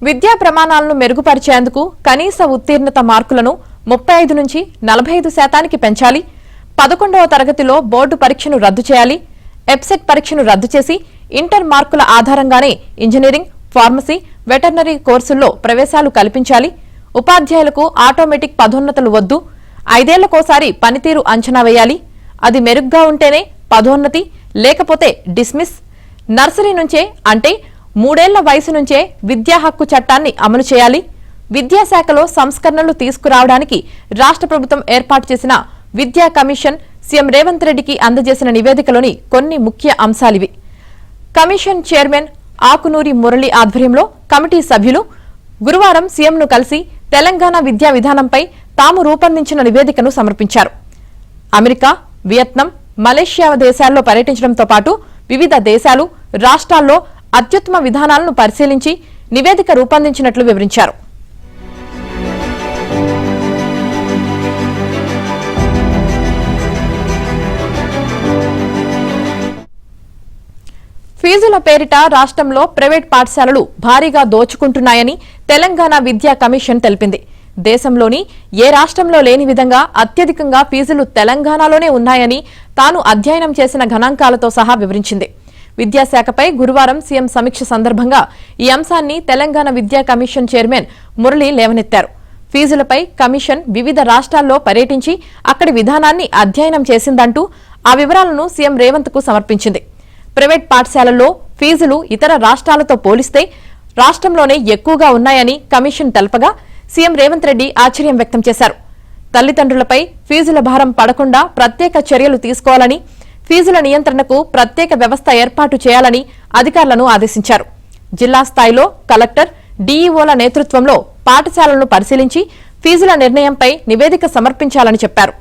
విద్యా ప్రమాణాలను మెరుగుపరిచేందుకు కనీస ఉత్తీర్ణత మార్కులను 35 నుంచి 45% పెంచాలి. 11వ తరగతిలో బోర్డు పరీక్షను రద్దు చేయాలి. ఎబ్సెట్ పరీక్షను రద్దు చేసి ఇంటర్ మార్కుల ఆధారంగానే ఇంజనీరింగ్, ఫార్మసీ, వెటర్నరీ కోర్సుల్లో ప్రవేశాలు కల్పించాలి. ఉపాధ్యాయులకు ఆటోమేటిక్ పదోన్నతులు వద్దు. 5 ఏళ్లకోసారి పనితీరు అంచనా వేయాలి. అది మెరుగ్గా ఉంటేనే పదోన్నతి, లేకపోతే డిస్మిస్. నర్సరీ నుంచే అంటే 3 ఏళ్ల వయసు నుంచే విద్యా హక్కు చట్టాన్ని అమలు చేయాలి. విద్యాశాఖలో సంస్కరణలు తీసుకురావడానికి రాష్ట్ర ప్రభుత్వం ఏర్పాటు చేసిన విద్యా కమిషన్ సీఎం రేవంత్ రెడ్డికి అందజేసిన నివేదికలోని కొన్ని ముఖ్య అంశాలివి. కమిషన్ చైర్మన్ ఆకునూరి మురళి ఆధ్వర్యంలో కమిటీ సభ్యులు గురువారం సీఎంను కలిసి తెలంగాణ విద్యా విధానంపై తాము రూపొందించిన నివేదికను సమర్పించారు. అమెరికా, వియత్నాం, మలేషియా దేశాల్లో పర్యటించడంతో పాటు వివిధ దేశాలు, రాష్ట్రాల్లో అత్యుత్తమ విధానాలను పరిశీలించి నివేదిక రూపొందించినట్లు వివరించారు. ఫీజుల పేరిట రాష్ట్రంలో ప్రైవేట్ పాఠశాలలు భారీగా దోచుకుంటున్నాయని తెలంగాణ విద్యా కమిషన్ తెలిపింది. దేశంలోని ఏ రాష్ట్రంలో లేని విధంగా అత్యధికంగా ఫీజులు తెలంగాణలోనే ఉన్నాయని తాను అధ్యయనం చేసిన గణాంకాలతో సహా వివరించింది. విద్యాశాఖపై గురువారం సీఎం సమీక్ష సందర్భంగా ఈ అంశాన్ని తెలంగాణ విద్యా కమిషన్ చైర్మన్ మురళి లేవనెత్తారు. ఫీజులపై కమిషన్ వివిధ రాష్ట్రాల్లో పర్యటించి అక్కడి విధానాన్ని అధ్యయనం చేసిందంటూ ఆ వివరాలను సీఎం రేవంత్ కు సమర్పించింది. ప్రైవేట్ పాఠశాలల్లో ఫీజులు ఇతర రాష్ట్రాలతో పోలిస్తే రాష్ట్రంలోనే ఎక్కువగా ఉన్నాయని కమిషన్ తెలపగా సీఎం రేవంత్ రెడ్డి ఆశ్చర్యం వ్యక్తం చేశారు. తల్లిదండ్రులపై ఫీజుల భారం పడకుండా ప్రత్యేక చర్యలు తీసుకోవాలని, ఫీజుల నియంత్రణకు ప్రత్యేక వ్యవస్థ ఏర్పాటు చేయాలని అధికారులను ఆదేశించారు. జిల్లా స్థాయిలో కలెక్టర్, డీఈఓల నేతృత్వంలో పాఠశాలలను పరిశీలించి ఫీజుల నిర్ణయంపై నివేదిక సమర్పించాలని చెప్పారు.